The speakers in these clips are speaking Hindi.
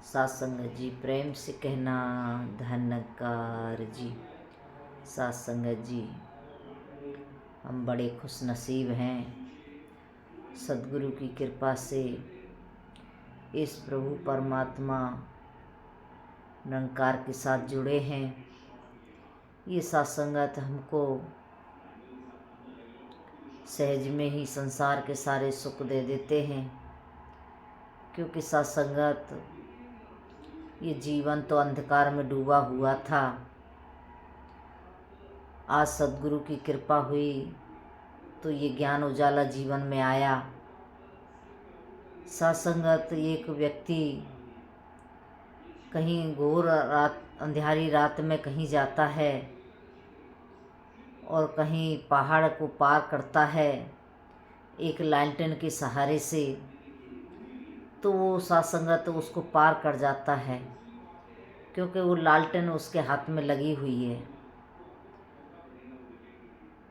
साथ संगत जी प्रेम से कहना धन्यकार जी। साथ संगत जी हम बड़े खुश नसीब हैं, सद्गुरु की कृपा से इस प्रभु परमात्मा निरंकार के साथ जुड़े हैं। ये सत्संगत हमको सहज में ही संसार के सारे सुख दे देते हैं, क्योंकि सत्संगत ये जीवन तो अंधकार में डूबा हुआ था। आज सद्गुरु की कृपा हुई तो ये ज्ञान उजाला जीवन में आया। सत्संगत एक व्यक्ति कहीं घोर रात अंधेरी रात में कहीं जाता है और कहीं पहाड़ को पार करता है एक लालटेन के सहारे से, तो वो सत्संगत उसको पार कर जाता है, क्योंकि वो लालटेन उसके हाथ में लगी हुई है।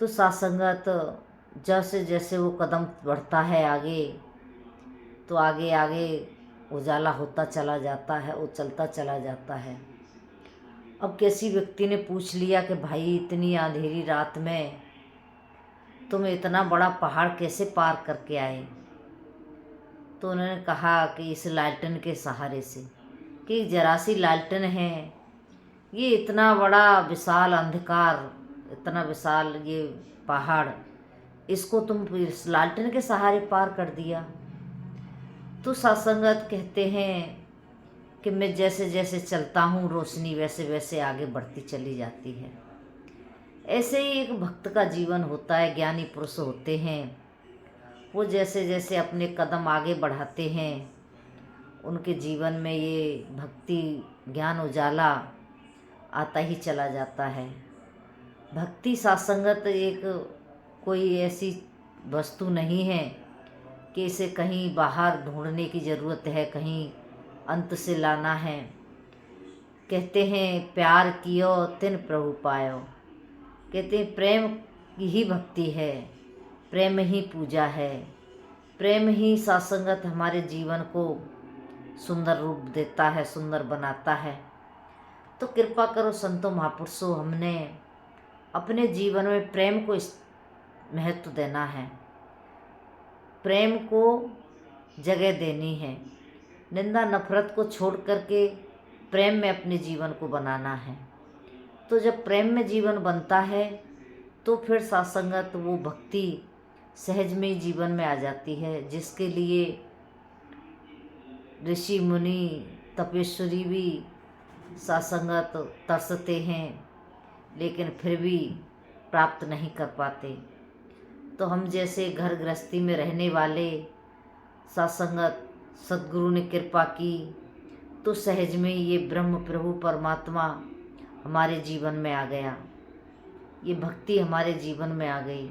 तो सत्संगत जैसे जैसे वो कदम बढ़ता है आगे, तो आगे आगे उजाला होता चला जाता है, वो चलता चला जाता है। अब किसी व्यक्ति ने पूछ लिया कि भाई इतनी अंधेरी रात में तुम इतना बड़ा पहाड़ कैसे पार करके आए? तो उन्होंने कहा कि इस लालटेन के सहारे से, कि जरा सी लालटेन है, ये इतना बड़ा विशाल अंधकार, इतना विशाल ये पहाड़, इसको तुम इस लालटेन के सहारे पार कर दिया। तो सत्संगत कहते हैं कि मैं जैसे जैसे चलता हूँ रोशनी वैसे वैसे आगे बढ़ती चली जाती है। ऐसे ही एक भक्त का जीवन होता है। ज्ञानी पुरुष होते हैं, वो जैसे जैसे अपने कदम आगे बढ़ाते हैं, उनके जीवन में ये भक्ति ज्ञान उजाला आता ही चला जाता है। भक्ति सत्संगत एक कोई ऐसी वस्तु नहीं है कि इसे कहीं बाहर ढूंढने की ज़रूरत है, कहीं अंत से लाना है। कहते हैं प्यार कियो तिन प्रभु पायो। कहते हैं प्रेम ही भक्ति है, प्रेम ही पूजा है, प्रेम ही सत्संगत हमारे जीवन को सुंदर रूप देता है, सुंदर बनाता है। तो कृपा करो संतों महापुरुषों, हमने अपने जीवन में प्रेम को महत्व देना है, प्रेम को जगह देनी है, निंदा नफरत को छोड़ करके प्रेम में अपने जीवन को बनाना है। तो जब प्रेम में जीवन बनता है तो फिर सत्संगत वो भक्ति सहज में जीवन में आ जाती है, जिसके लिए ऋषि मुनि तपेश्वरी भी सत्संगत तरसते हैं, लेकिन फिर भी प्राप्त नहीं कर पाते। तो हम जैसे घर गृहस्थी में रहने वाले सत्संगत सद्गुरु ने कृपा की तो सहज में ये ब्रह्म प्रभु परमात्मा हमारे जीवन में आ गया, ये भक्ति हमारे जीवन में आ गई।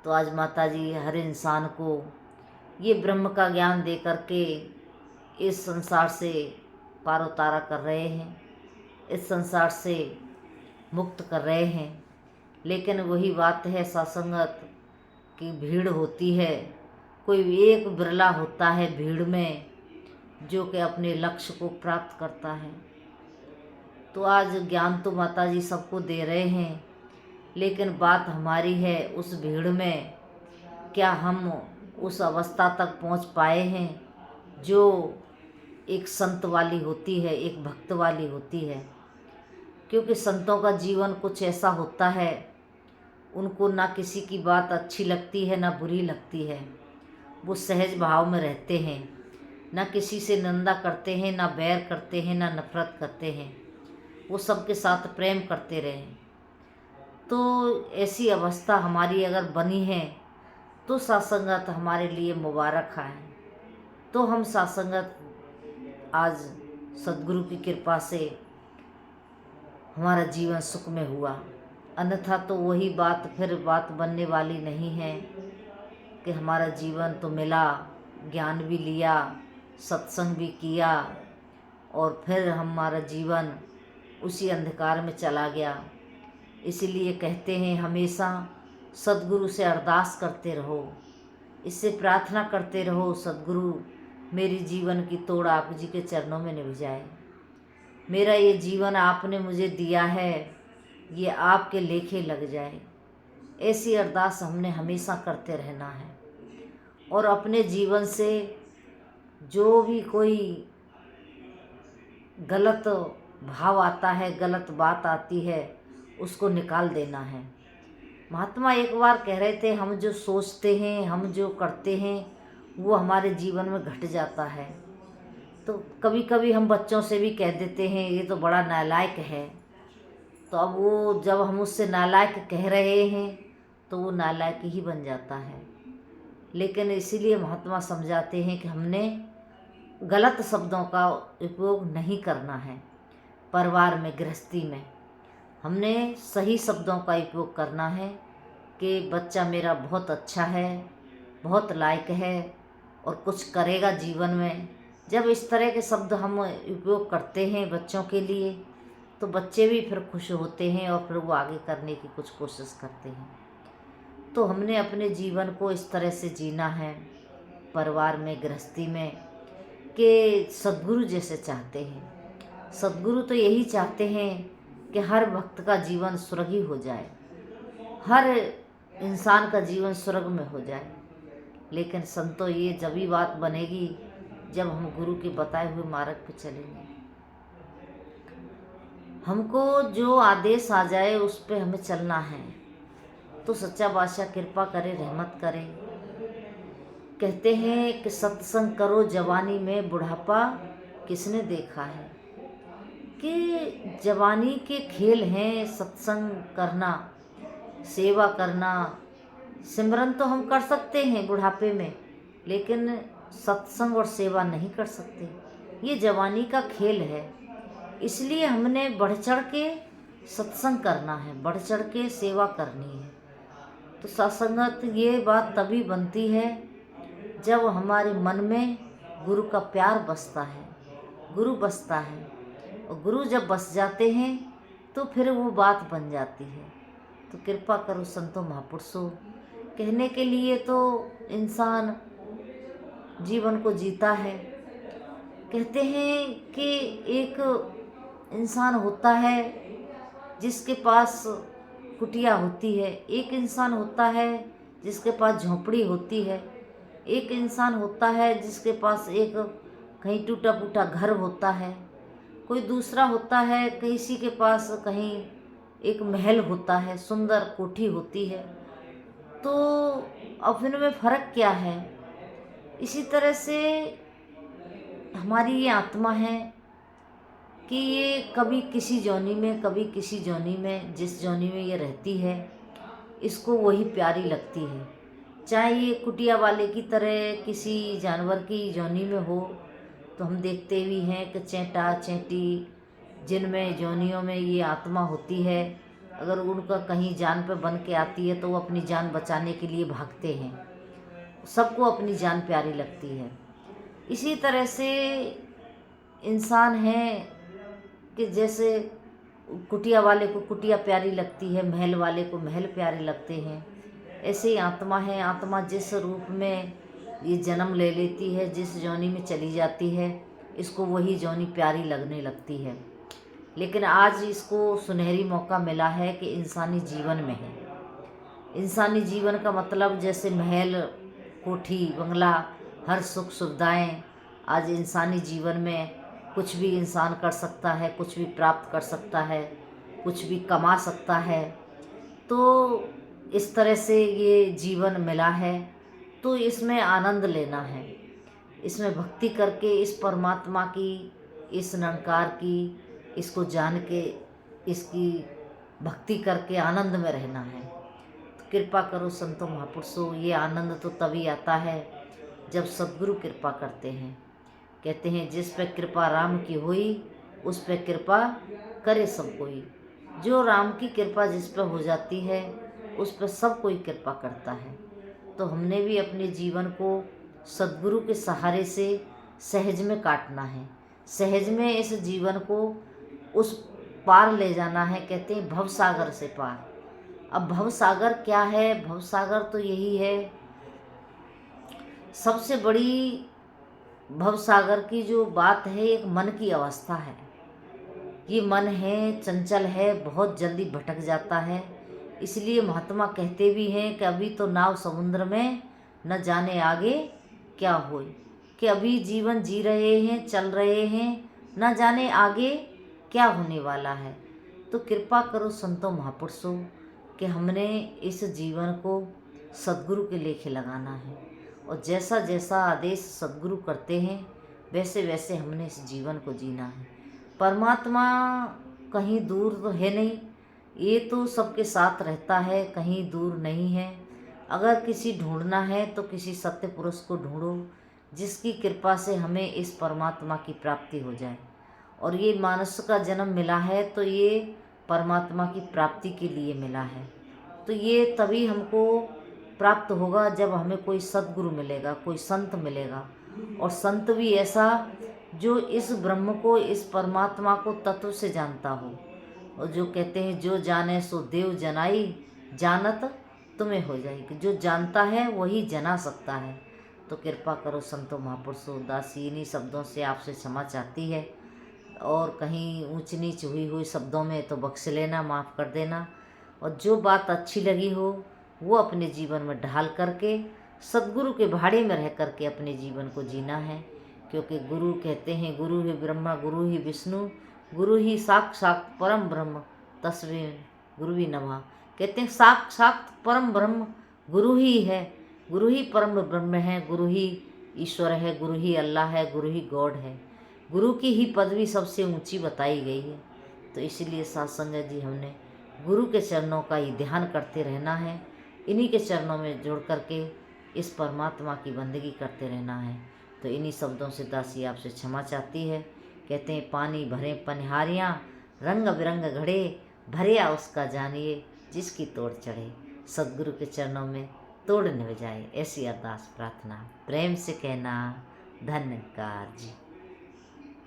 तो आज माता जी हर इंसान को ये ब्रह्म का ज्ञान दे करके इस संसार से पार उतारा कर रहे हैं, इस संसार से मुक्त कर रहे हैं। लेकिन वही बात है सत्संगत की भीड़ होती है, कोई एक बिरला होता है भीड़ में जो कि अपने लक्ष्य को प्राप्त करता है। तो आज ज्ञान तो माता जी सबको दे रहे हैं, लेकिन बात हमारी है उस भीड़ में क्या हम उस अवस्था तक पहुंच पाए हैं जो एक संत वाली होती है, एक भक्त वाली होती है। क्योंकि संतों का जीवन कुछ ऐसा होता है, उनको ना किसी की बात अच्छी लगती है ना बुरी लगती है, वो सहज भाव में रहते हैं, ना किसी से निंदा करते हैं, ना बैर करते हैं, ना नफरत करते हैं, वो सबके साथ प्रेम करते रहें। तो ऐसी अवस्था हमारी अगर बनी है तो सत्संगत हमारे लिए मुबारक है। तो हम सत्संगत आज सद्गुरु की कृपा से हमारा जीवन सुख में हुआ, अन्यथा तो वही बात फिर बात बनने वाली नहीं है कि हमारा जीवन तो मिला, ज्ञान भी लिया, सत्संग भी किया और फिर हमारा जीवन उसी अंधकार में चला गया। इसीलिए कहते हैं हमेशा सद्गुरु से अरदास करते रहो, इससे प्रार्थना करते रहो सद्गुरु मेरी जीवन की तोड़ आप जी के चरणों में निभ जाए। मेरा ये जीवन आपने मुझे दिया है, ये आपके लेखे लग जाए। ऐसी अरदास हमने हमेशा करते रहना है और अपने जीवन से जो भी कोई गलत भाव आता है, गलत बात आती है, उसको निकाल देना है। महात्मा एक बार कह रहे थे, हम जो सोचते हैं, हम जो करते हैं, वो हमारे जीवन में घट जाता है। तो कभी कभी हम बच्चों से भी कह देते हैं ये तो बड़ा नालायक है, तो अब वो जब हम उससे नालायक कह रहे हैं तो वो नालायक ही बन जाता है। लेकिन इसीलिए महात्मा समझाते हैं कि हमने गलत शब्दों का उपयोग नहीं करना है। परिवार में, गृहस्थी में हमने सही शब्दों का उपयोग करना है कि बच्चा मेरा बहुत अच्छा है, बहुत लायक है और कुछ करेगा जीवन में। जब इस तरह के शब्द हम उपयोग करते हैं बच्चों के लिए, तो बच्चे भी फिर खुश होते हैं और फिर वो आगे करने की कुछ कोशिश करते हैं। तो हमने अपने जीवन को इस तरह से जीना है, परिवार में, गृहस्थी में, कि सद्गुरु जैसे चाहते हैं। सद्गुरु तो यही चाहते हैं कि हर भक्त का जीवन स्वर्गीय हो जाए, हर इंसान का जीवन स्वर्ग में हो जाए। लेकिन संतो ये जभी बात बनेगी जब हम गुरु के बताए हुए मार्ग पे चलेंगे। हमको जो आदेश आ जाए उस पे हमें चलना है। तो सच्चा बादशाह कृपा करे, रहमत करे। कहते हैं कि सत्संग करो जवानी में, बुढ़ापा किसने देखा है। कि जवानी के खेल हैं सत्संग करना, सेवा करना। सिमरन तो हम कर सकते हैं बुढ़ापे में, लेकिन सत्संग और सेवा नहीं कर सकते। ये जवानी का खेल है, इसलिए हमने बढ़ चढ़ के सत्संग करना है, बढ़ चढ़ के सेवा करनी है। तो सत्संगत ये बात तभी बनती है जब हमारे मन में गुरु का प्यार बसता है, गुरु बसता है। और गुरु जब बस जाते हैं तो फिर वो बात बन जाती है। तो कृपा करो संतों महापुरुषों। कहने के लिए तो इंसान जीवन को जीता है। कहते हैं कि एक इंसान होता है जिसके पास कुटिया होती है, एक इंसान होता है जिसके पास झोंपड़ी होती है, एक इंसान होता है जिसके पास एक कहीं टूटा फूटा घर होता है, कोई दूसरा होता है किसी के पास कहीं एक महल होता है, सुंदर कोठी होती है। तो अब इनमें फ़र्क क्या है। इसी तरह से हमारी ये आत्मा है कि ये कभी किसी जोनी में, कभी किसी जोनी में, जिस जोनी में ये रहती है इसको वही प्यारी लगती है। चाहे ये कुटिया वाले की तरह किसी जानवर की जोनी में हो, तो हम देखते भी हैं कि चेंटा चेंटी जिनमें जोनियों में ये आत्मा होती है, अगर उनका कहीं जान पे बन के आती है तो वो अपनी जान बचाने के लिए भागते हैं। सबको अपनी जान प्यारी लगती है। इसी तरह से इंसान है कि जैसे कुटिया वाले को कुटिया प्यारी लगती है, महल वाले को महल प्यारे लगते हैं, ऐसे ही आत्मा है। आत्मा जिस रूप में ये जन्म ले लेती है, जिस जोनी में चली जाती है, इसको वही जोनी प्यारी लगने लगती है। लेकिन आज इसको सुनहरी मौका मिला है कि इंसानी जीवन में है। इंसानी जीवन का मतलब जैसे महल, कोठी, बंगला, हर सुख सुविधाएं, आज इंसानी जीवन में कुछ भी इंसान कर सकता है, कुछ भी प्राप्त कर सकता है, कुछ भी कमा सकता है। तो इस तरह से ये जीवन मिला है, तो इसमें आनंद लेना है, इसमें भक्ति करके इस परमात्मा की, इस निरंकार की, इसको जान के इसकी भक्ति करके आनंद में रहना है। तो कृपा करो संतों महापुरुषों। ये आनंद तो तभी आता है जब सद्गुरु कृपा करते हैं। कहते हैं जिस पे कृपा राम की हुई, उस पे कृपा करे सब कोई। जो राम की कृपा जिस पे हो जाती है उस पर सब कोई कृपा करता है। तो हमने भी अपने जीवन को सद्गुरु के सहारे से सहज में काटना है, सहज में इस जीवन को उस पार ले जाना है। कहते हैं भवसागर से पार। अब भवसागर क्या है। भवसागर तो यही है, सबसे बड़ी भवसागर की जो बात है एक मन की अवस्था है। ये मन है, चंचल है, बहुत जल्दी भटक जाता है। इसलिए महात्मा कहते भी हैं कि अभी तो नाव समुद्र में, न जाने आगे क्या होए। कि अभी जीवन जी रहे हैं, चल रहे हैं, न जाने आगे क्या होने वाला है। तो कृपा करो संतों महापुरुषों कि हमने इस जीवन को सद्गुरु के लेखे लगाना है, और जैसा जैसा आदेश सद्गुरु करते हैं वैसे वैसे हमने इस जीवन को जीना है। परमात्मा कहीं दूर तो है नहीं, ये तो सबके साथ रहता है, कहीं दूर नहीं है। अगर किसी ढूंढना है तो किसी सत्य पुरुष को ढूंढो जिसकी कृपा से हमें इस परमात्मा की प्राप्ति हो जाए। और ये मानुष का जन्म मिला है तो ये परमात्मा की प्राप्ति के लिए मिला है। तो ये तभी हमको प्राप्त होगा जब हमें कोई सद्गुरु मिलेगा, कोई संत मिलेगा, और संत भी ऐसा जो इस ब्रह्म को, इस परमात्मा को तत्व से जानता हो। और जो कहते हैं जो जाने सो देव जनाई, जानत तुम्हें हो जाएगी। जो जानता है वही जना सकता है। तो कृपा करो संतों महापुरुषों, दासी इन्हीं शब्दों से आपसे क्षमा चाहती है, और कहीं ऊंच नीच हुई शब्दों में तो बख्श लेना, माफ़ कर देना। और जो बात अच्छी लगी हो वो अपने जीवन में ढाल करके सद्गुरु के भाड़े में रह करके अपने जीवन को जीना है। क्योंकि गुरु कहते हैं गुरु ही ब्रह्मा गुरु ही विष्णु गुरु ही साक्षात परम ब्रह्म तस्मै गुरु ही नमः। कहते हैं साक्षात परम ब्रह्म गुरु ही है, गुरु ही परम ब्रह्म है, गुरु ही ईश्वर है, गुरु ही अल्लाह है, गुरु ही गॉड है। गुरु की ही पदवी सबसे ऊंची बताई गई है। तो इसीलिए साथ संगत जी हमने गुरु के चरणों का ही ध्यान करते रहना है, इन्हीं के चरणों में जुड़ करके इस परमात्मा की बंदगी करते रहना है। तो इन्हीं शब्दों से दासी आपसे क्षमा चाहती है। कहते हैं पानी भरे पनिहारियाँ, रंग बिरंग घड़े, भरिया उसका जानिए, जिसकी तोड़ चढ़े सद्गुरु के चरणों में तोड़ निभ जाए। ऐसी अरदास प्रार्थना प्रेम से कहना। धन्यकार जी।